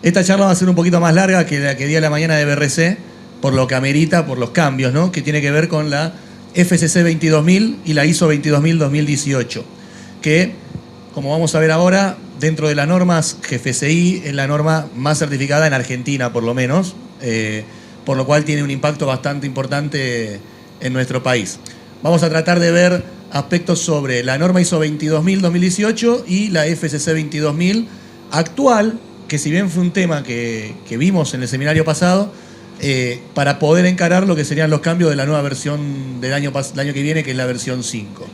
Esta charla va a ser un poquito más larga que la que di a la mañana de BRC, por lo que amerita, por los cambios, ¿no? Que tiene que ver con la FCC 22000 y la ISO 22000-2018, que, como vamos a ver ahora, dentro de las normas GFCI es la norma más certificada en Argentina, por lo menos, por lo cual tiene un impacto bastante importante en nuestro país. Vamos a tratar de ver aspectos sobre la norma ISO 22000-2018 y la FCC 22000 actual, que si bien fue un tema que vimos en el seminario pasado, para poder encarar lo que serían los cambios de la nueva versión del año que viene, que es la versión 5.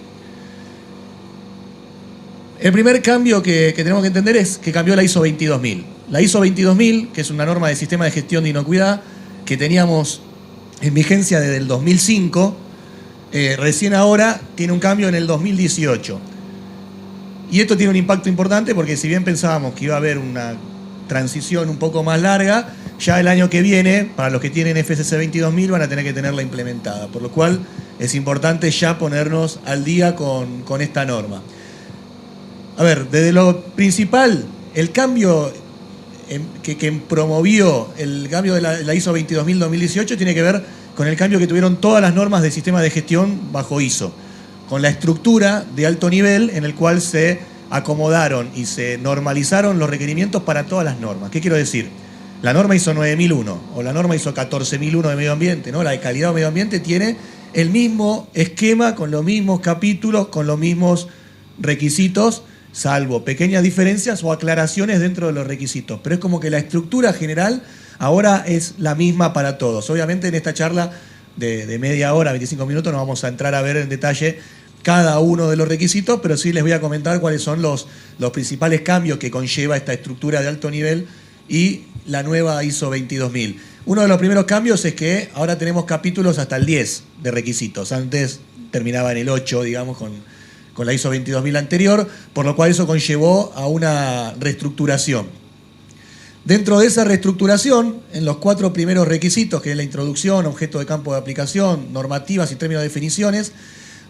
El primer cambio que tenemos que entender es que cambió la ISO 22000. La ISO 22000, que es una norma de sistema de gestión de inocuidad que teníamos en vigencia desde el 2005, recién ahora tiene un cambio en el 2018. Y esto tiene un impacto importante porque si bien pensábamos que iba a haber una transición un poco más larga, ya el año que viene, para los que tienen FCC 22000, van a tener que tenerla implementada, por lo cual es importante ya ponernos al día con esta norma. A ver, desde lo principal, el cambio que promovió el cambio de la ISO 22000-2018 tiene que ver con el cambio que tuvieron todas las normas de sistema de gestión bajo ISO, con la estructura de alto nivel en el cual se acomodaron y se normalizaron los requerimientos para todas las normas. ¿Qué quiero decir? La norma ISO 9001 o la norma ISO 14001 de medio ambiente, ¿no? La de calidad o medio ambiente tiene el mismo esquema, con los mismos capítulos, con los mismos requisitos, salvo pequeñas diferencias o aclaraciones dentro de los requisitos. Pero es como que la estructura general ahora es la misma para todos. Obviamente en esta charla de media hora, 25 minutos, no vamos a entrar a ver en detalle cada uno de los requisitos, pero sí les voy a comentar cuáles son los principales cambios que conlleva esta estructura de alto nivel y la nueva ISO 22000. Uno de los primeros cambios es que ahora tenemos capítulos hasta el 10 de requisitos. Antes terminaba en el 8, digamos, con la ISO 22000 anterior, por lo cual eso conllevó a una reestructuración. Dentro de esa reestructuración, en los 4 primeros requisitos, que es la introducción, objeto de campo de aplicación, normativas y términos de definiciones,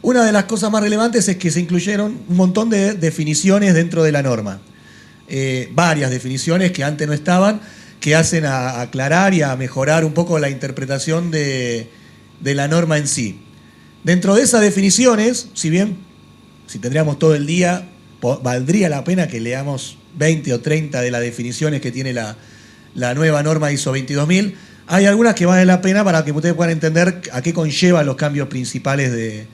una de las cosas más relevantes es que se incluyeron un montón de definiciones dentro de la norma. Varias definiciones que antes no estaban, que hacen a aclarar y a mejorar un poco la interpretación de la norma en sí. Dentro de esas definiciones, si bien si tendríamos todo el día, valdría la pena que leamos 20 o 30 de las definiciones que tiene la nueva norma ISO 22000, hay algunas que valen la pena para que ustedes puedan entender a qué conllevan los cambios principales de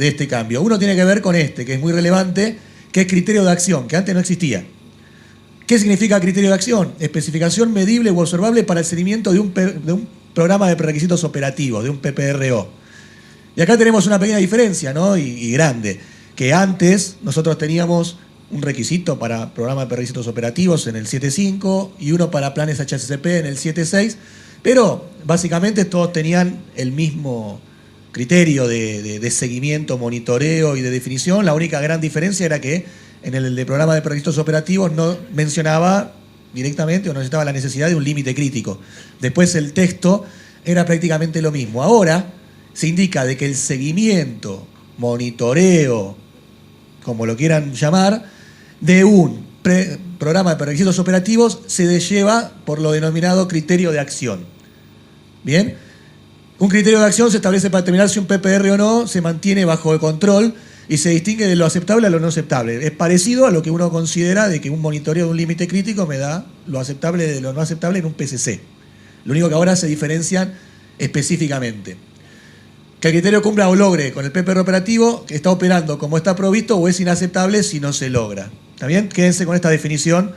este cambio. Uno tiene que ver con que es muy relevante, que es criterio de acción, que antes no existía. ¿Qué significa criterio de acción? Especificación medible u observable para el seguimiento de un programa de prerequisitos operativos, de un PPRO. Y acá tenemos una pequeña diferencia, ¿no? y grande, que antes nosotros teníamos un requisito para programa de prerequisitos operativos en el 7.5 y uno para planes HACCP en el 7.6, pero básicamente todos tenían el mismo criterio de seguimiento, monitoreo y de definición. La única gran diferencia era que en el de programa de prerequisitos operativos no mencionaba directamente o no necesitaba la necesidad de un límite crítico. Después el texto era prácticamente lo mismo. Ahora se indica de que el seguimiento, monitoreo, como lo quieran llamar, de un programa de prerequisitos operativos se lleva por lo denominado criterio de acción. ¿Bien? Un criterio de acción se establece para determinar si un PPR o no se mantiene bajo el control y se distingue de lo aceptable a lo no aceptable. Es parecido a lo que uno considera de que un monitoreo de un límite crítico me da lo aceptable de lo no aceptable en un PCC. Lo único que ahora se diferencian específicamente. Que el criterio cumpla o logre con el PPR operativo, que está operando como está provisto, o es inaceptable si no se logra. ¿Está bien? Quédense con esta definición,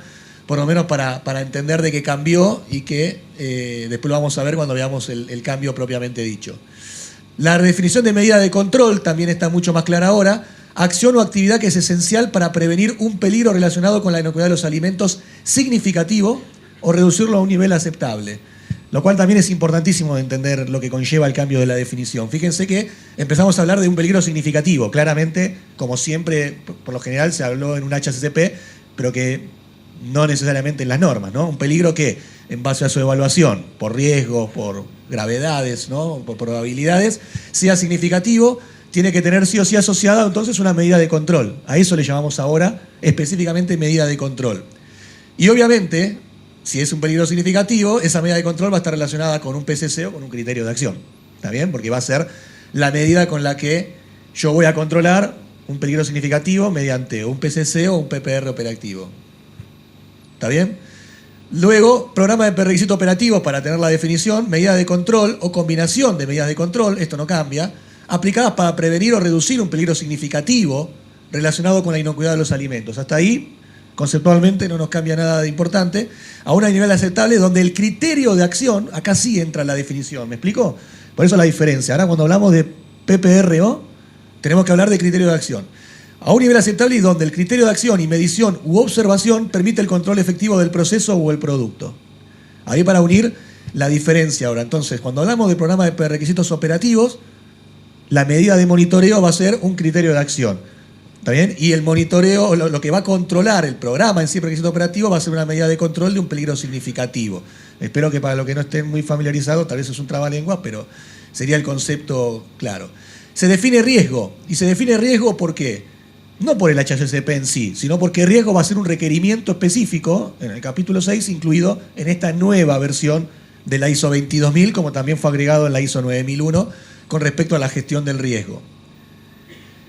por lo menos para entender de qué cambió y que después lo vamos a ver cuando veamos el cambio propiamente dicho. La definición de medida de control también está mucho más clara ahora. Acción o actividad que es esencial para prevenir un peligro relacionado con la inocuidad de los alimentos significativo o reducirlo a un nivel aceptable. Lo cual también es importantísimo de entender lo que conlleva el cambio de la definición. Fíjense que empezamos a hablar de un peligro significativo. Claramente, como siempre, por lo general se habló en un HACCP, pero que no necesariamente en las normas, ¿no? Un peligro que, en base a su evaluación, por riesgos, por gravedades, ¿no? Por probabilidades, sea significativo, tiene que tener sí o sí asociada entonces una medida de control. A eso le llamamos ahora específicamente medida de control. Y obviamente, Si es un peligro significativo, esa medida de control va a estar relacionada con un PCC o con un criterio de acción. ¿Está bien? Porque va a ser la medida con la que yo voy a controlar un peligro significativo mediante un PCC o un PPR operativo. ¿Está bien? Luego, programa de prerequisito operativo para tener la definición, medida de control o combinación de medidas de control, esto no cambia, aplicadas para prevenir o reducir un peligro significativo relacionado con la inocuidad de los alimentos. Hasta ahí, conceptualmente, no nos cambia nada de importante. Aún hay nivel aceptable donde el criterio de acción, acá sí entra en la definición, ¿me explico? Por eso la diferencia. Ahora cuando hablamos de PPRO, tenemos que hablar de criterio de acción. A un nivel aceptable y donde el criterio de acción y medición u observación permite el control efectivo del proceso o el producto. Ahí para unir la diferencia ahora. Entonces, cuando hablamos de programa de prerequisitos operativos, la medida de monitoreo va a ser un criterio de acción. ¿Está bien? Y el monitoreo, lo que va a controlar el programa en sí, prerequisito operativo, va a ser una medida de control de un peligro significativo. Espero que para los que no estén muy familiarizados, tal vez es un trabalenguas, pero sería el concepto claro. Se define riesgo. ¿Y se define riesgo por qué? No por el HACCP en sí, sino porque riesgo va a ser un requerimiento específico, en el capítulo 6, incluido en esta nueva versión de la ISO 22000, como también fue agregado en la ISO 9001, con respecto a la gestión del riesgo.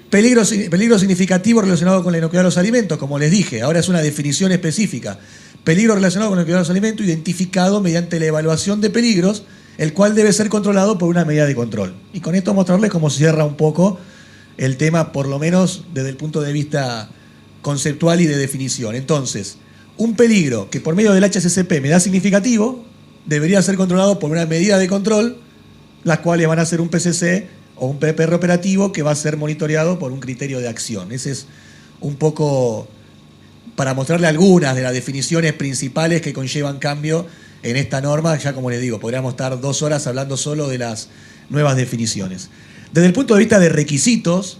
Peligro significativo relacionado con la inocuidad de los alimentos, como les dije, ahora es una definición específica. Peligro relacionado con la inocuidad de los alimentos identificado mediante la evaluación de peligros, el cual debe ser controlado por una medida de control. Y con esto mostrarles cómo cierra un poco el tema, por lo menos desde el punto de vista conceptual y de definición. Entonces, un peligro que por medio del HACCP me da significativo, debería ser controlado por una medida de control, las cuales van a ser un PCC o un PPR operativo que va a ser monitoreado por un criterio de acción. Ese es un poco para mostrarle algunas de las definiciones principales que conllevan cambio en esta norma. Ya como les digo, podríamos estar 2 horas hablando solo de las nuevas definiciones. Desde el punto de vista de requisitos,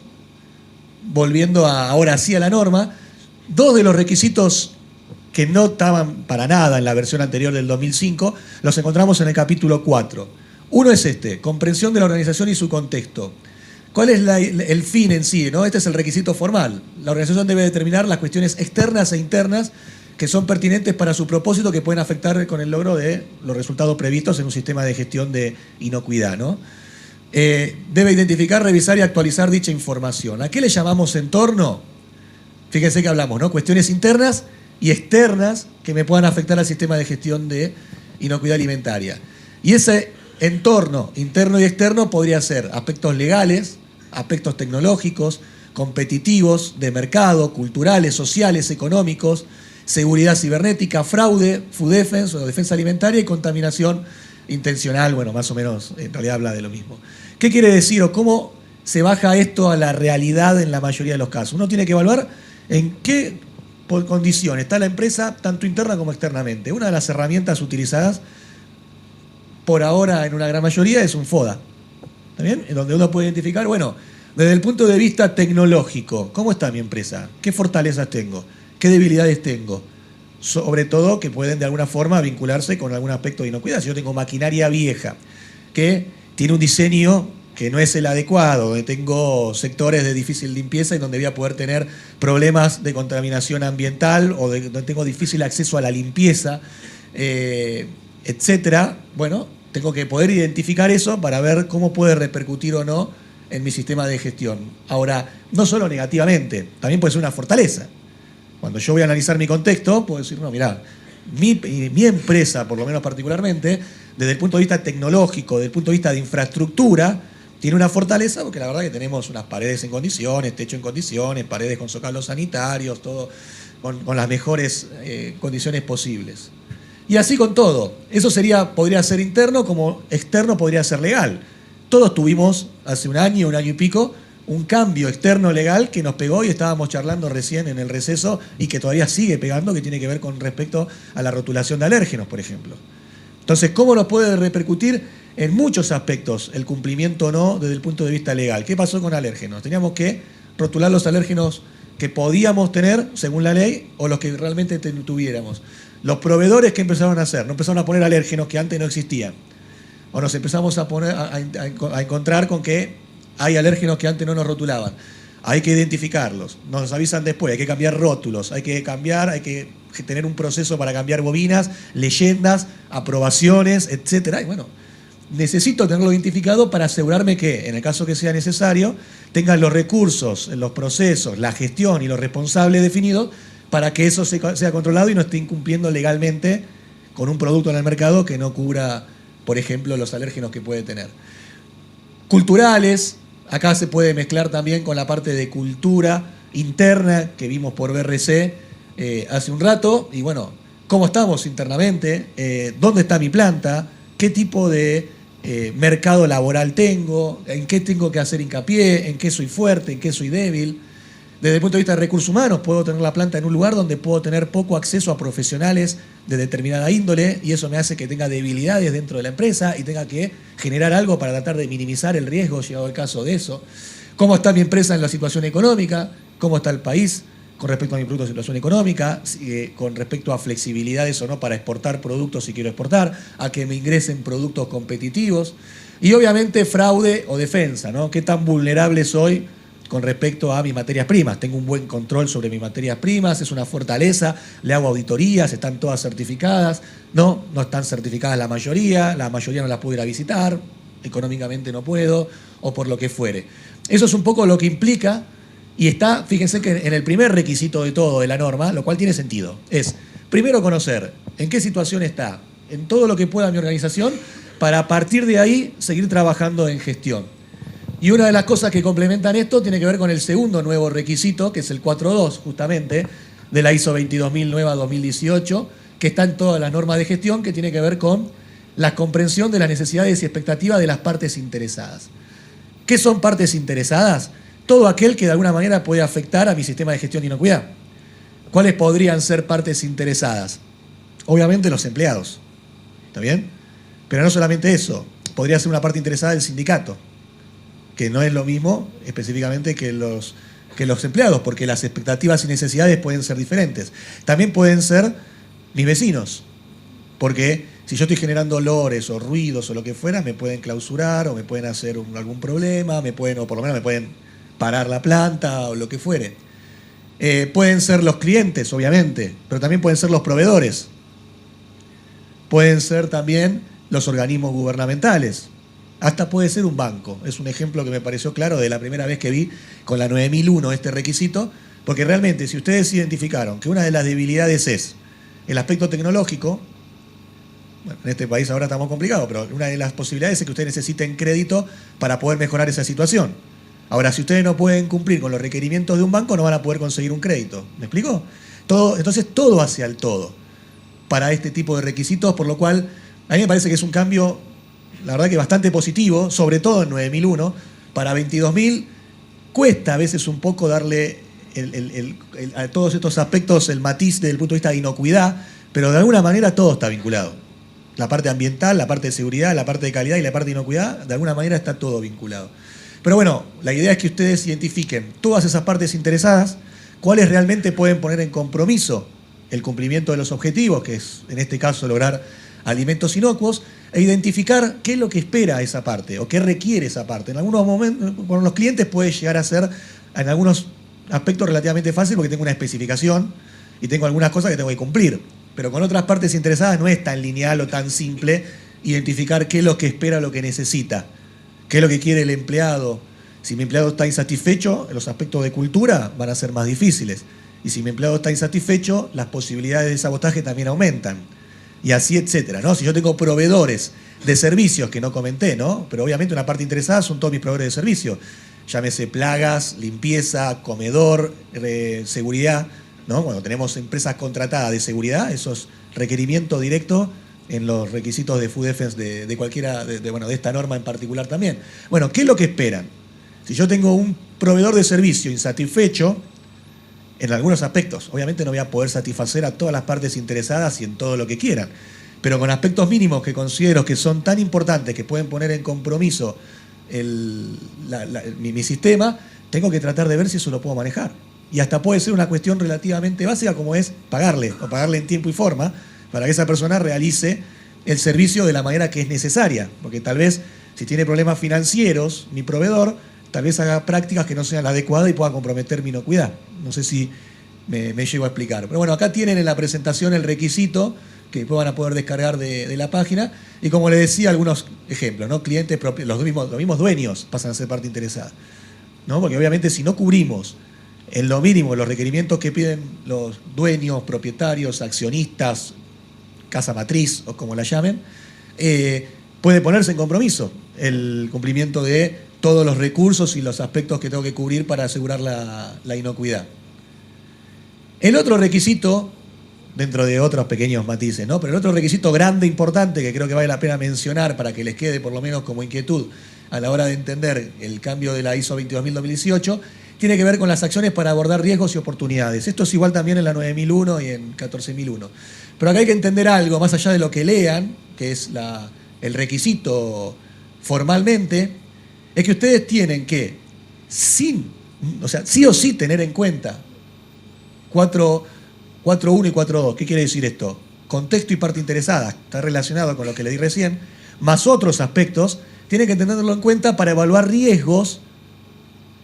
volviendo ahora sí a la norma, 2 de los requisitos que no estaban para nada en la versión anterior del 2005, los encontramos en el capítulo 4. Uno es comprensión de la organización y su contexto. ¿Cuál es el fin en sí, ¿no? Este es el requisito formal. La organización debe determinar las cuestiones externas e internas que son pertinentes para su propósito, que pueden afectar con el logro de los resultados previstos en un sistema de gestión de inocuidad, ¿no? Debe identificar, revisar y actualizar dicha información. ¿A qué le llamamos entorno? Fíjense que hablamos, ¿no? Cuestiones internas y externas que me puedan afectar al sistema de gestión de inocuidad alimentaria. Y ese entorno interno y externo podría ser aspectos legales, aspectos tecnológicos, competitivos, de mercado, culturales, sociales, económicos, seguridad cibernética, fraude, food defense o defensa alimentaria y contaminación intencional. Bueno, más o menos, en realidad habla de lo mismo. ¿Qué quiere decir o cómo se baja esto a la realidad en la mayoría de los casos? Uno tiene que evaluar en qué condición está la empresa, tanto interna como externamente. Una de las herramientas utilizadas por ahora en una gran mayoría es un FODA. ¿Está bien? En donde uno puede identificar, bueno, desde el punto de vista tecnológico, ¿cómo está mi empresa? ¿Qué fortalezas tengo? ¿Qué debilidades tengo? Sobre todo que pueden de alguna forma vincularse con algún aspecto de inocuidad. Si yo tengo maquinaria vieja que tiene un diseño que no es el adecuado, donde tengo sectores de difícil limpieza y donde voy a poder tener problemas de contaminación ambiental o donde tengo difícil acceso a la limpieza, etcétera, bueno, tengo que poder identificar eso para ver cómo puede repercutir o no en mi sistema de gestión. Ahora, no solo negativamente, también puede ser una fortaleza. Cuando yo voy a analizar mi contexto, puedo decir, no, mirá, mi empresa, por lo menos particularmente, desde el punto de vista tecnológico, desde el punto de vista de infraestructura, tiene una fortaleza porque la verdad que tenemos unas paredes en condiciones, techo en condiciones, paredes con zócalos sanitarios, todo con las mejores condiciones posibles. Y así con todo. Eso podría ser interno, como externo podría ser legal. Todos tuvimos hace un año y pico un cambio externo legal que nos pegó y estábamos charlando recién en el receso y que todavía sigue pegando, que tiene que ver con respecto a la rotulación de alérgenos, por ejemplo. Entonces, ¿cómo nos puede repercutir en muchos aspectos el cumplimiento o no desde el punto de vista legal? ¿Qué pasó con alérgenos? Teníamos que rotular los alérgenos que podíamos tener según la ley o los que realmente tuviéramos. Los proveedores que empezaron a hacer, no empezaron a poner alérgenos que antes no existían. O nos empezamos a encontrar con que hay alérgenos que antes no nos rotulaban. hay que identificarlos, nos avisan después, hay que cambiar rótulos, hay que tener un proceso para cambiar bobinas, leyendas, aprobaciones, etcétera. Y bueno, necesito tenerlo identificado para asegurarme que, en el caso que sea necesario, tengan los recursos, los procesos, la gestión y los responsables definidos para que eso sea controlado y no esté incumpliendo legalmente con un producto en el mercado que no cubra, por ejemplo, los alérgenos que puede tener. Culturales, acá se puede mezclar también con la parte de cultura interna que vimos por BRC hace un rato. Y bueno, ¿cómo estamos internamente? ¿Dónde está mi planta? ¿Qué tipo de mercado laboral tengo? ¿En qué tengo que hacer hincapié? ¿En qué soy fuerte? ¿En qué soy débil? Desde el punto de vista de recursos humanos, puedo tener la planta en un lugar donde puedo tener poco acceso a profesionales de determinada índole y eso me hace que tenga debilidades dentro de la empresa y tenga que generar algo para tratar de minimizar el riesgo, llegado el caso de eso. ¿Cómo está mi empresa en la situación económica? ¿Cómo está el país con respecto a mi producto de situación económica? Con respecto a flexibilidades o no para exportar productos si quiero exportar, a que me ingresen productos competitivos. Y obviamente fraude o defensa, ¿no? ¿Qué tan vulnerable soy con respecto a mis materias primas? Tengo un buen control sobre mis materias primas, es una fortaleza, le hago auditorías, están todas certificadas, no están certificadas la mayoría no las puedo ir a visitar, económicamente no puedo, o por lo que fuere. Eso es un poco lo que implica, y está, fíjense que en el primer requisito de todo de la norma, lo cual tiene sentido, es primero conocer en qué situación está, en todo lo que pueda mi organización, para a partir de ahí seguir trabajando en gestión. Y una de las cosas que complementan esto tiene que ver con el segundo nuevo requisito, que es el 4.2, justamente, de la ISO 22000 nueva 2018, que está en todas las normas de gestión, que tiene que ver con la comprensión de las necesidades y expectativas de las partes interesadas. ¿Qué son partes interesadas? Todo aquel que de alguna manera puede afectar a mi sistema de gestión de inocuidad. ¿Cuáles podrían ser partes interesadas? Obviamente los empleados. ¿Está bien? Pero no solamente eso. Podría ser una parte interesada del sindicato, que no es lo mismo específicamente que los empleados, porque las expectativas y necesidades pueden ser diferentes. También pueden ser mis vecinos, porque si yo estoy generando olores o ruidos o lo que fuera, me pueden clausurar o me pueden hacer algún problema, o por lo menos me pueden parar la planta o lo que fuere. Pueden ser los clientes, obviamente, pero también pueden ser los proveedores. Pueden ser también los organismos gubernamentales. Hasta puede ser un banco. Es un ejemplo que me pareció claro de la primera vez que vi con la 9001 este requisito, porque realmente si ustedes identificaron que una de las debilidades es el aspecto tecnológico, bueno, en este país ahora estamos complicados, pero una de las posibilidades es que ustedes necesiten crédito para poder mejorar esa situación. Ahora, si ustedes no pueden cumplir con los requerimientos de un banco, no van a poder conseguir un crédito. ¿Me explico? Entonces todo hacia el todo para este tipo de requisitos, por lo cual a mí me parece que es un cambio, la verdad que bastante positivo, sobre todo en 9001. Para 22000 cuesta a veces un poco darle a todos estos aspectos el matiz desde el punto de vista de inocuidad, pero de alguna manera todo está vinculado. La parte ambiental, la parte de seguridad, la parte de calidad y la parte de inocuidad, de alguna manera está todo vinculado. Pero bueno, la idea es que ustedes identifiquen todas esas partes interesadas, cuáles realmente pueden poner en compromiso el cumplimiento de los objetivos, que es en este caso lograr alimentos inocuos, e identificar qué es lo que espera esa parte o qué requiere esa parte. En algunos momentos, con los clientes puede llegar a ser, en algunos aspectos, relativamente fácil porque tengo una especificación y tengo algunas cosas que tengo que cumplir. Pero con otras partes interesadas no es tan lineal o tan simple identificar qué es lo que espera, lo que necesita, qué es lo que quiere el empleado. Si mi empleado está insatisfecho, los aspectos de cultura van a ser más difíciles. Y si mi empleado está insatisfecho, las posibilidades de sabotaje también aumentan. Y así, etcétera, ¿no? Si yo tengo proveedores de servicios que no comenté, ¿no? Pero obviamente una parte interesada son todos mis proveedores de servicios. Llámese plagas, limpieza, comedor, seguridad, ¿no? Cuando tenemos empresas contratadas de seguridad, eso es requerimiento directo en los requisitos de Food Defense de cualquiera, de esta norma en particular también. Bueno, ¿qué es lo que esperan? Si yo tengo un proveedor de servicio insatisfecho, en algunos aspectos, obviamente no voy a poder satisfacer a todas las partes interesadas y en todo lo que quieran, pero con aspectos mínimos que considero que son tan importantes que pueden poner en compromiso mi sistema, tengo que tratar de ver si eso lo puedo manejar. Y hasta puede ser una cuestión relativamente básica como es pagarle en tiempo y forma para que esa persona realice el servicio de la manera que es necesaria, porque tal vez si tiene problemas financieros mi proveedor, tal vez haga prácticas que no sean las adecuadas y pueda comprometer mi inocuidad. No sé si me llego a explicar. Pero bueno, acá tienen en la presentación el requisito que después van a poder descargar de la página. Y como les decía, algunos ejemplos, ¿no? Clientes, los mismos dueños pasan a ser parte interesada, ¿no? Porque obviamente si no cubrimos en lo mínimo los requerimientos que piden los dueños, propietarios, accionistas, casa matriz o como la llamen, puede ponerse en compromiso el cumplimiento de todos los recursos y los aspectos que tengo que cubrir para asegurar la inocuidad. El otro requisito, dentro de otros pequeños matices, ¿no? Pero el otro requisito grande, importante, que creo que vale la pena mencionar para que les quede por lo menos como inquietud a la hora de entender el cambio de la ISO 22018, tiene que ver con las acciones para abordar riesgos y oportunidades. Esto es igual también en la 9001 y en 14001. Pero acá hay que entender algo, más allá de lo que lean, que es el requisito formalmente, es que ustedes tienen que, sí o sí tener en cuenta 4.1 y 4.2. ¿Qué quiere decir esto? Contexto y parte interesada, está relacionado con lo que le di recién, más otros aspectos, tienen que tenerlo en cuenta para evaluar riesgos,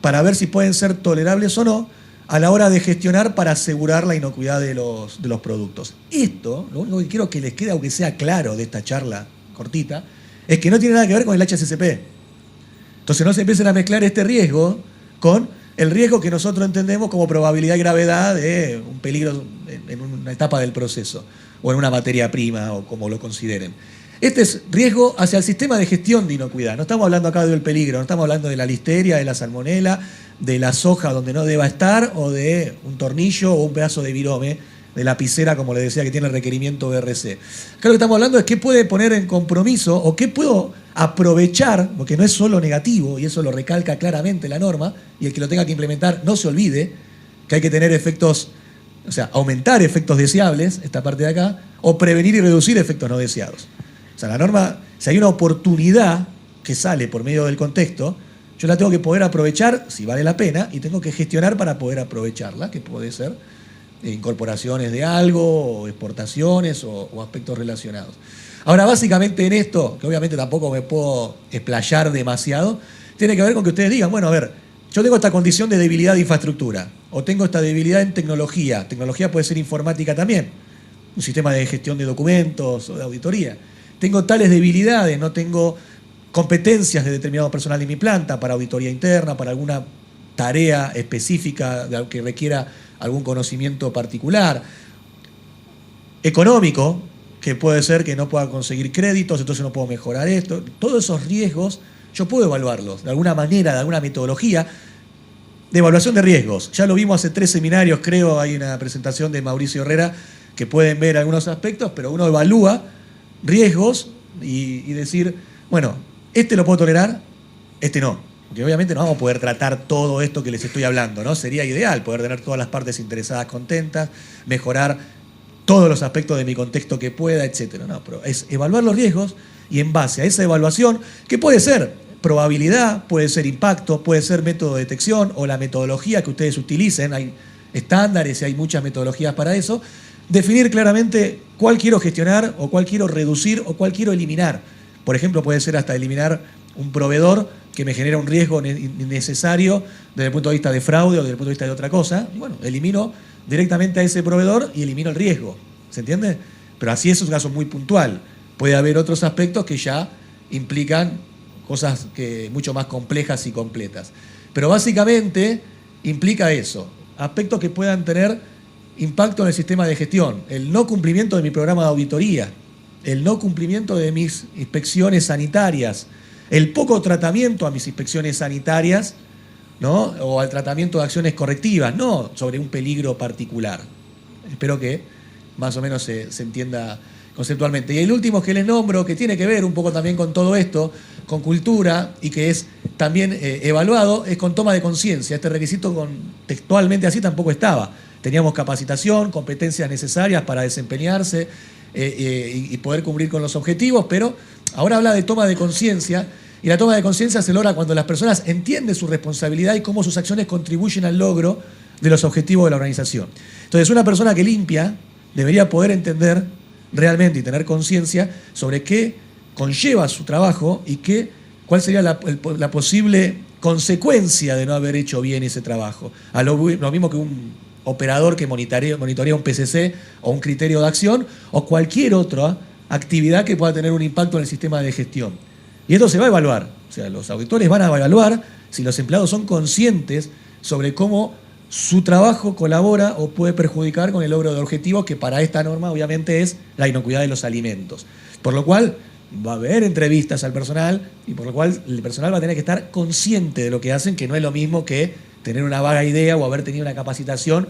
para ver si pueden ser tolerables o no, a la hora de gestionar para asegurar la inocuidad de los productos. Esto, lo único que quiero que les quede, aunque sea claro de esta charla cortita, es que no tiene nada que ver con el HACCP. Entonces no se empiecen a mezclar este riesgo con el riesgo que nosotros entendemos como probabilidad y gravedad de un peligro en una etapa del proceso, o en una materia prima, o como lo consideren. Este es riesgo hacia el sistema de gestión de inocuidad. No estamos hablando acá del peligro, no estamos hablando de la listeria, de la salmonela, de la soja donde no deba estar, o de un tornillo o un pedazo de virome, de lapicera, como les decía, que tiene el requerimiento BRC. Acá lo que estamos hablando es qué puede poner en compromiso o qué puedo aprovechar, porque no es solo negativo, y eso lo recalca claramente la norma, y el que lo tenga que implementar no se olvide que hay que tener efectos, o sea, aumentar efectos deseables, esta parte de acá, o prevenir y reducir efectos no deseados. O sea, la norma, si hay una oportunidad que sale por medio del contexto, yo la tengo que poder aprovechar si vale la pena y tengo que gestionar para poder aprovecharla, que puede ser incorporaciones de algo, o exportaciones o aspectos relacionados. Ahora, básicamente en esto, que obviamente tampoco me puedo explayar demasiado, tiene que ver con que ustedes digan, bueno, a ver, yo tengo esta condición de debilidad de infraestructura, o tengo esta debilidad en tecnología. Tecnología puede ser informática también, un sistema de gestión de documentos o de auditoría. Tengo tales debilidades, no tengo competencias de determinado personal de mi planta para auditoría interna, para alguna tarea específica que requiera algún conocimiento particular. Económico, que puede ser que no pueda conseguir créditos, entonces no puedo mejorar esto. Todos esos riesgos yo puedo evaluarlos de alguna manera, de alguna metodología de evaluación de riesgos. Ya lo vimos hace 3 seminarios, creo, hay una presentación de Mauricio Herrera que pueden ver algunos aspectos, pero uno evalúa riesgos y decir, bueno, este lo puedo tolerar, este no. Porque obviamente no vamos a poder tratar todo esto que les estoy hablando, ¿no? Sería ideal poder tener todas las partes interesadas contentas, mejorar todos los aspectos de mi contexto que pueda, etcétera. No, pero es evaluar los riesgos y en base a esa evaluación, que puede ser probabilidad, puede ser impacto, puede ser método de detección o la metodología que ustedes utilicen, hay estándares y hay muchas metodologías para eso, definir claramente cuál quiero gestionar o cuál quiero reducir o cuál quiero eliminar. Por ejemplo, puede ser hasta eliminar un proveedor que me genera un riesgo innecesario desde el punto de vista de fraude o desde el punto de vista de otra cosa. Y bueno, elimino directamente a ese proveedor y elimino el riesgo. ¿Se entiende? Pero así es un caso muy puntual. Puede haber otros aspectos que ya implican cosas mucho más complejas y completas. Pero básicamente implica eso. Aspectos que puedan tener impacto en el sistema de gestión. El no cumplimiento de mi programa de auditoría. El no cumplimiento de mis inspecciones sanitarias. El poco tratamiento a mis inspecciones sanitarias, ¿no? O al tratamiento de acciones correctivas, no sobre un peligro particular. Espero que más o menos se entienda conceptualmente. Y el último que les nombro, que tiene que ver un poco también con todo esto, con cultura, y que es también evaluado, es con toma de conciencia. Este requisito textualmente así tampoco estaba. Teníamos capacitación, competencias necesarias para desempeñarse y poder cumplir con los objetivos, pero ahora habla de toma de conciencia. Y la toma de conciencia se logra cuando las personas entienden su responsabilidad y cómo sus acciones contribuyen al logro de los objetivos de la organización. Entonces, una persona que limpia debería poder entender realmente y tener conciencia sobre qué conlleva su trabajo y cuál sería la posible consecuencia de no haber hecho bien ese trabajo. Lo mismo que un operador que monitorea un PCC o un criterio de acción o cualquier otra actividad que pueda tener un impacto en el sistema de gestión. Y esto se va a evaluar. O sea, los auditores van a evaluar si los empleados son conscientes sobre cómo su trabajo colabora o puede perjudicar con el logro de objetivos, que para esta norma obviamente es la inocuidad de los alimentos. Por lo cual va a haber entrevistas al personal y por lo cual el personal va a tener que estar consciente de lo que hacen, que no es lo mismo que tener una vaga idea o haber tenido una capacitación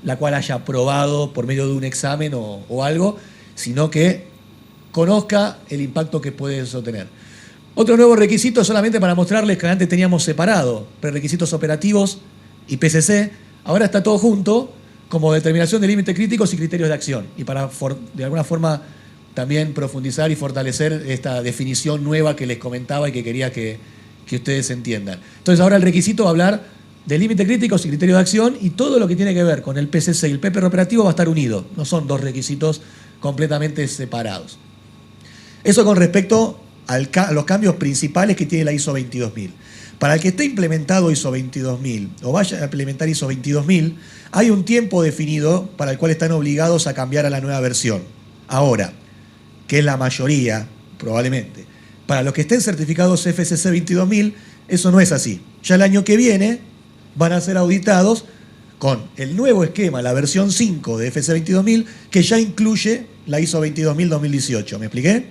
la cual haya aprobado por medio de un examen o algo, sino que conozca el impacto que puede eso tener. Otro nuevo requisito, solamente para mostrarles que antes teníamos separado prerequisitos operativos y PCC, ahora está todo junto como determinación de límites críticos y criterios de acción. Y para de alguna forma también profundizar y fortalecer esta definición nueva que les comentaba y que quería que ustedes entiendan. Entonces ahora el requisito va a hablar de límites críticos y criterios de acción, y todo lo que tiene que ver con el PCC y el PPR operativo va a estar unido. No son dos requisitos completamente separados. Eso con respecto a los cambios principales que tiene la ISO 22000. Para el que esté implementado ISO 22000 o vaya a implementar ISO 22000, hay un tiempo definido para el cual están obligados a cambiar a la nueva versión. Ahora, que es la mayoría, probablemente. Para los que estén certificados FSC 22000, eso no es así. Ya el año que viene van a ser auditados con el nuevo esquema, la versión 5 de FSC 22000, que ya incluye la ISO 22000-2018. ¿Me expliqué?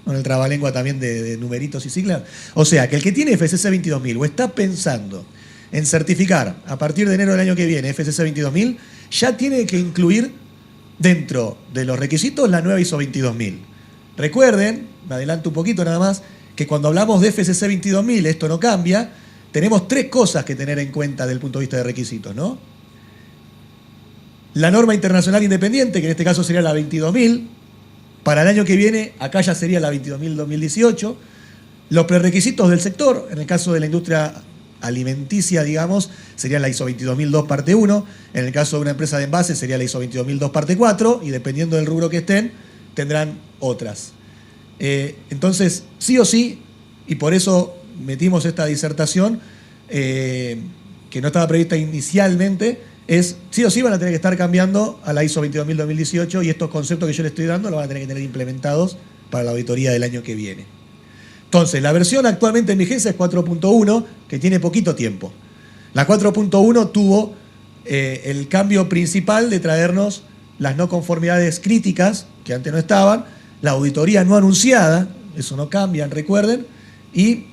Con el trabalengua también de numeritos y siglas. O sea, que el que tiene FSC 22000 o está pensando en certificar a partir de enero del año que viene FSC 22000, ya tiene que incluir dentro de los requisitos la nueva ISO 22000. Recuerden, me adelanto un poquito nada más, que cuando hablamos de FSC 22000, esto no cambia, tenemos tres cosas que tener en cuenta desde el punto de vista de requisitos, ¿no? La norma internacional independiente, que en este caso sería la 22000, para el año que viene, acá ya sería la 22000-2018. Los prerequisitos del sector, en el caso de la industria alimenticia, digamos, sería la ISO 22002 parte 1. En el caso de una empresa de envases sería la ISO 22002 parte 4. Y dependiendo del rubro que estén, tendrán otras. Entonces, sí o sí, y por eso metimos esta disertación, que no estaba prevista inicialmente, es sí o sí van a tener que estar cambiando a la ISO 22000-2018, y estos conceptos que yo les estoy dando los van a tener que tener implementados para la auditoría del año que viene. Entonces, la versión actualmente en vigencia es 4.1, que tiene poquito tiempo. La 4.1 tuvo el cambio principal de traernos las no conformidades críticas, que antes no estaban, la auditoría no anunciada, eso no cambian, recuerden, y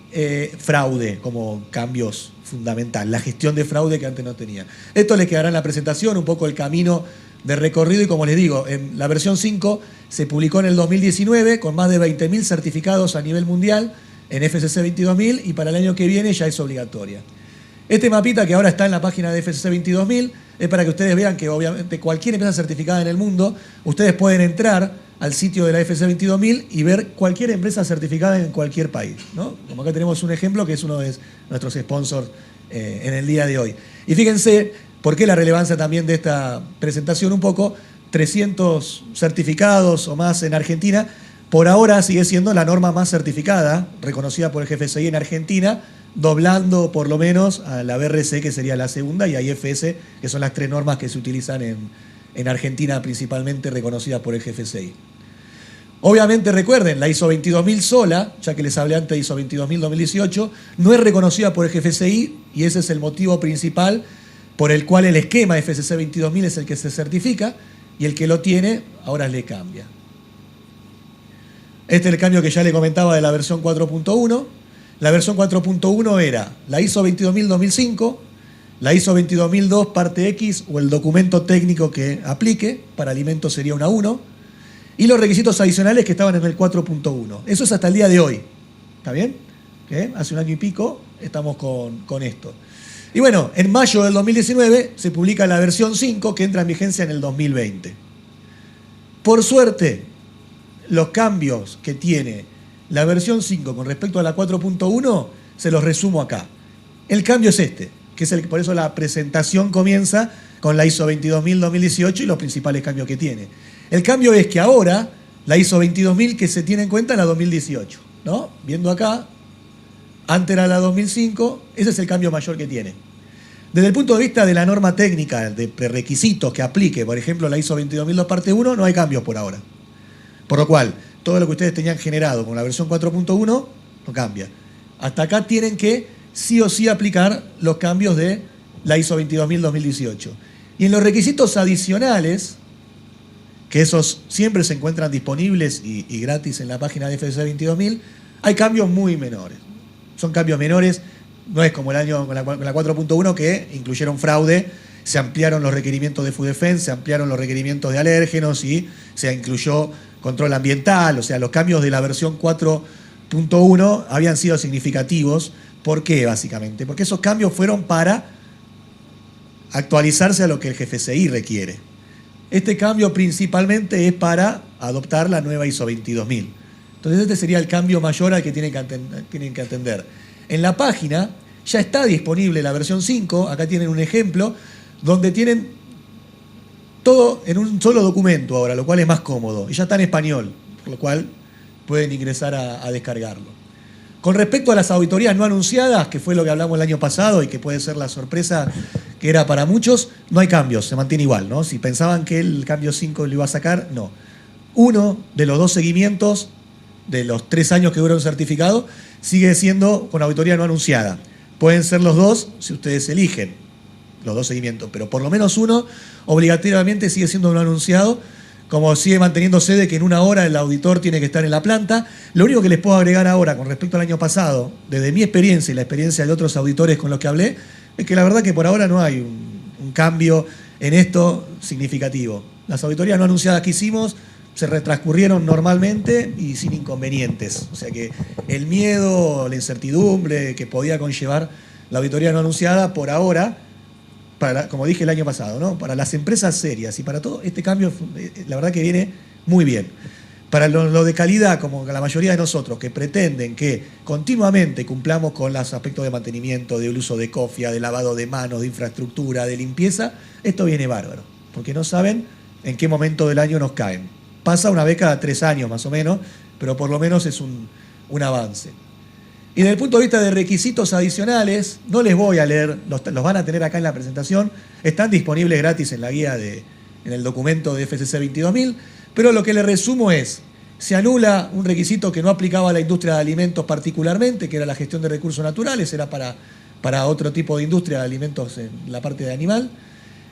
fraude como cambios fundamental, la gestión de fraude que antes no tenía. Esto les quedará en la presentación, un poco el camino de recorrido, y como les digo, en la versión 5 se publicó en el 2019 con más de 20.000 certificados a nivel mundial en FSC 22000, y para el año que viene ya es obligatoria. Este mapita que ahora está en la página de FSC 22000 es para que ustedes vean que obviamente cualquier empresa certificada en el mundo, ustedes pueden entrar al sitio de la FSC 22000 y ver cualquier empresa certificada en cualquier país, ¿no? Como acá tenemos un ejemplo que es uno de nuestros sponsors en el día de hoy. Y fíjense por qué la relevancia también de esta presentación un poco, 300 certificados o más en Argentina, por ahora sigue siendo la norma más certificada, reconocida por el GFSI en Argentina, doblando por lo menos a la BRC, que sería la segunda, y a IFS, que son las tres normas que se utilizan en Argentina, principalmente reconocidas por el GFSI. Obviamente recuerden, la ISO 22000 sola, ya que les hablé antes de ISO 22000-2018, no es reconocida por el GFSI, y ese es el motivo principal por el cual el esquema FSC 22000 es el que se certifica, y el que lo tiene ahora le cambia. Este es el cambio que ya le comentaba de la versión 4.1. La versión 4.1 era la ISO 22000-2005, la ISO 22002 parte X o el documento técnico que aplique, para alimentos sería una 1, y los requisitos adicionales que estaban en el 4.1. Eso es hasta el día de hoy. ¿Está bien? ¿Qué? Hace un año y pico estamos con esto. Y bueno, en mayo del 2019 se publica la versión 5, que entra en vigencia en el 2020. Por suerte, los cambios que tiene la versión 5 con respecto a la 4.1 se los resumo acá. El cambio es este, que es por eso la presentación comienza con la ISO 22000-2018 y los principales cambios que tiene. El cambio es que ahora la ISO 22000 que se tiene en cuenta es la 2018, ¿no? Viendo acá, Antes era la 2005, ese es el cambio mayor que tiene. Desde el punto de vista de la norma técnica, de prerequisitos que aplique, por ejemplo, la ISO 22002 parte 1, no hay cambios por ahora. Por lo cual, todo lo que ustedes tenían generado con la versión 4.1 no cambia. Hasta acá tienen que sí o sí aplicar los cambios de la ISO 22000-2018. Y en los requisitos adicionales, que esos siempre se encuentran disponibles y gratis en la página de FCC 22000, hay cambios muy menores. Son cambios menores, no es como el año con la 4.1 que incluyeron fraude, se ampliaron los requerimientos de Food Defense, se ampliaron los requerimientos de alérgenos y se incluyó control ambiental. O sea, los cambios de la versión 4.1 habían sido significativos. ¿Por qué, básicamente? Porque esos cambios fueron para actualizarse a lo que el GFCI requiere. Este cambio principalmente es para adoptar la nueva ISO 22000. Entonces este sería el cambio mayor al que tienen que atender. En la página ya está disponible la versión 5, acá tienen un ejemplo, donde tienen todo en un solo documento ahora, lo cual es más cómodo. Y ya está en español, por lo cual pueden ingresar a descargarlo. Con respecto a las auditorías no anunciadas, que fue lo que hablamos el año pasado y que puede ser la sorpresa que era para muchos, no hay cambios, se mantiene igual, ¿no? Si pensaban que el cambio 5 lo iba a sacar, no. Uno de los dos seguimientos de los 3 años que dura un certificado sigue siendo con auditoría no anunciada. Pueden ser los dos si ustedes eligen los dos seguimientos, pero por lo menos uno obligatoriamente sigue siendo no anunciado, como sigue manteniéndose de que en 1 hora el auditor tiene que estar en la planta. Lo único que les puedo agregar ahora con respecto al año pasado, desde mi experiencia y la experiencia de otros auditores con los que hablé, es que la verdad que por ahora no hay un cambio en esto significativo. Las auditorías no anunciadas que hicimos se transcurrieron normalmente y sin inconvenientes. O sea que el miedo, la incertidumbre que podía conllevar la auditoría no anunciada, por ahora, como dije el año pasado, ¿no? Para las empresas serias y para todo, este cambio, la verdad que viene muy bien. Para lo de calidad, como la mayoría de nosotros, que pretenden que continuamente cumplamos con los aspectos de mantenimiento, del uso de cofia, de lavado de manos, de infraestructura, de limpieza, esto viene bárbaro, porque no saben en qué momento del año nos caen. Pasa una vez cada 3 años más o menos, pero por lo menos es un avance. Y desde el punto de vista de requisitos adicionales, no les voy a leer, los van a tener acá en la presentación, están disponibles gratis en la guía, en el documento de FCC 22000, pero lo que les resumo es, se anula un requisito que no aplicaba a la industria de alimentos particularmente, que era la gestión de recursos naturales, era para otro tipo de industria de alimentos en la parte de animal.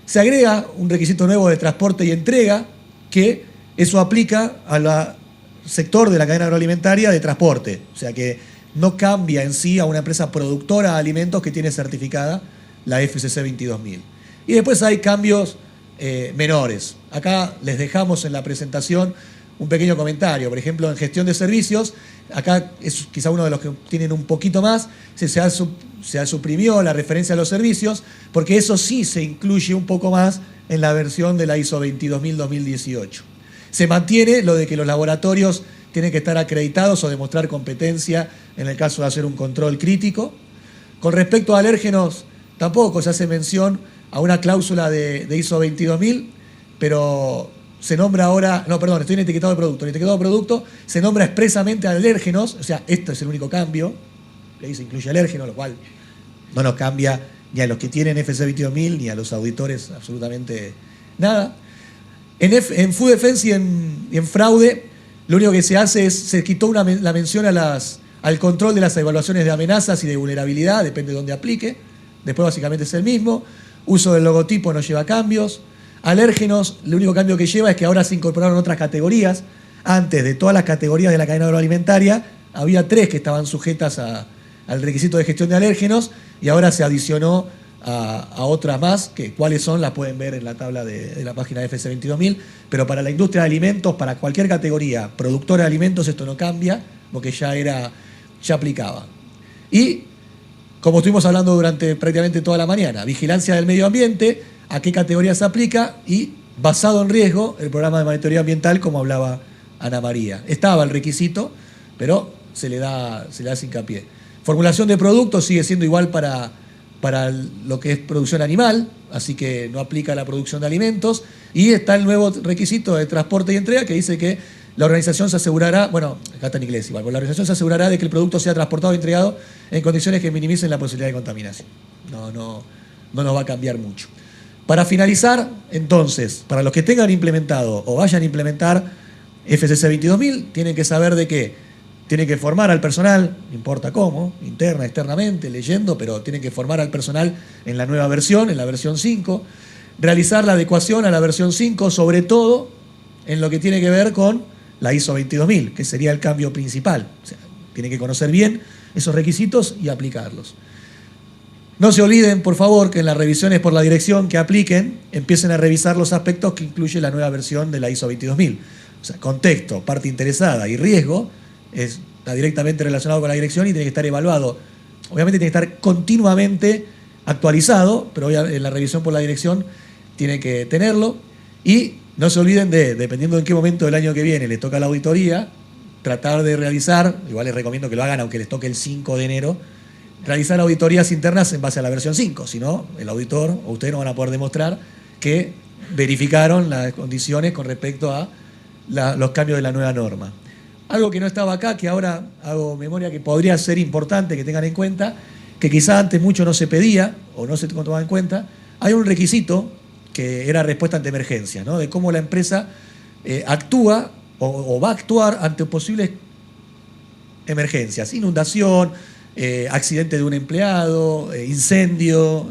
Se agrega un requisito nuevo de transporte y entrega, que eso aplica al sector de la cadena agroalimentaria de transporte, o sea que no cambia en sí a una empresa productora de alimentos que tiene certificada la FCC 22000. Y después hay cambios menores. Acá les dejamos en la presentación un pequeño comentario. Por ejemplo, en gestión de servicios, acá es quizá uno de los que tienen un poquito más, se suprimió la referencia a los servicios, porque eso sí se incluye un poco más en la versión de la ISO 22000-2018. Se mantiene lo de que los laboratorios tienen que estar acreditados o demostrar competencia en el caso de hacer un control crítico. Con respecto a alérgenos, tampoco se hace mención a una cláusula de ISO 22000, pero se nombra ahora, no, perdón, estoy en etiquetado de producto. En etiquetado de producto se nombra expresamente alérgenos, o sea, esto es el único cambio, que ahí se incluye alérgeno, lo cual no nos cambia ni a los que tienen FCC 22000 ni a los auditores absolutamente nada. En Food Defense y en fraude, lo único que se hace es, se quitó la mención al control de las evaluaciones de amenazas y de vulnerabilidad, depende de dónde aplique. Después básicamente es el mismo. Uso del logotipo no lleva cambios. Alérgenos, el único cambio que lleva es que ahora se incorporaron otras categorías. Antes de todas las categorías de la cadena agroalimentaria, había 3 que estaban sujetas al requisito de gestión de alérgenos y ahora se adicionó a otras más, que cuáles son las pueden ver en la tabla de la página de FCC 22000, pero para la industria de alimentos, para cualquier categoría productora de alimentos, esto no cambia, porque ya aplicaba. Y, como estuvimos hablando durante prácticamente toda la mañana, vigilancia del medio ambiente, a qué categoría se aplica y, basado en riesgo, el programa de monitoría ambiental, como hablaba Ana María. Estaba el requisito, pero se le da hincapié. Formulación de productos sigue siendo igual para lo que es producción animal, así que no aplica a la producción de alimentos, y está el nuevo requisito de transporte y entrega que dice que la organización se asegurará, bueno, acá está en inglés igual, pero la organización se asegurará de que el producto sea transportado y entregado en condiciones que minimicen la posibilidad de contaminación. No nos va a cambiar mucho. Para finalizar, entonces, para los que tengan implementado o vayan a implementar FCC 22000, tienen que saber de qué. Tienen que formar al personal, no importa cómo, interna, externamente, leyendo, pero tienen que formar al personal en la nueva versión, en la versión 5, realizar la adecuación a la versión 5, sobre todo en lo que tiene que ver con la ISO 22000, que sería el cambio principal. O sea, tienen que conocer bien esos requisitos y aplicarlos. No se olviden, por favor, que en las revisiones por la dirección que apliquen, empiecen a revisar los aspectos que incluye la nueva versión de la ISO 22000. O sea, contexto, parte interesada y riesgo está directamente relacionado con la dirección y tiene que estar evaluado. Obviamente tiene que estar continuamente actualizado, pero en la revisión por la dirección tiene que tenerlo. Y no se olviden de, dependiendo en qué momento del año que viene les toca la auditoría, tratar de realizar, igual les recomiendo que lo hagan aunque les toque el 5 de enero, realizar auditorías internas en base a la versión 5, si no, el auditor o ustedes no van a poder demostrar que verificaron las condiciones con respecto a los cambios de la nueva norma. Algo que no estaba acá, que ahora hago memoria que podría ser importante que tengan en cuenta, que quizá antes mucho no se pedía o no se tomaba en cuenta, hay un requisito que era respuesta ante emergencia, ¿no? De cómo la empresa actúa o va a actuar ante posibles emergencias, inundación, accidente de un empleado, incendio,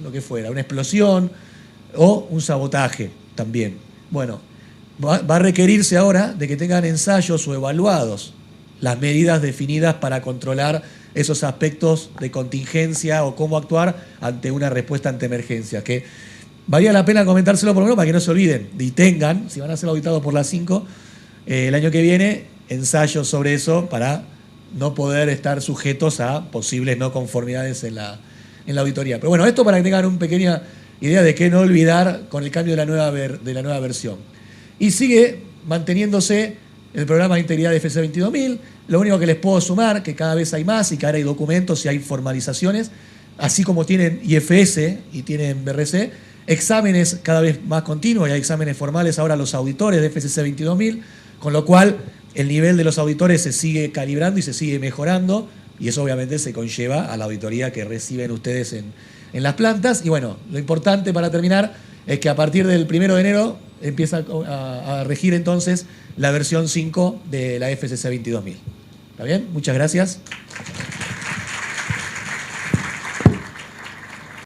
lo que fuera, una explosión o un sabotaje también. Bueno, va a requerirse ahora de que tengan ensayos o evaluados las medidas definidas para controlar esos aspectos de contingencia o cómo actuar ante una respuesta ante emergencia, que valía la pena comentárselo por lo menos para que no se olviden y tengan, si van a ser auditados por las 5, el año que viene, ensayos sobre eso para no poder estar sujetos a posibles no conformidades en la auditoría. Pero bueno, esto para que tengan una pequeña idea de qué no olvidar con el cambio de la nueva versión. Y sigue manteniéndose el programa de integridad de FCC 22000. Lo único que les puedo sumar, que cada vez hay más y que ahora hay documentos y hay formalizaciones, así como tienen IFS y tienen BRC, exámenes cada vez más continuos y hay exámenes formales ahora los auditores de FCC 22000, con lo cual el nivel de los auditores se sigue calibrando y se sigue mejorando y eso obviamente se conlleva a la auditoría que reciben ustedes en las plantas. Y bueno, lo importante para terminar es que a partir del 1 de enero empieza a regir entonces la versión 5 de la FCC 22000. ¿Está bien? Muchas gracias.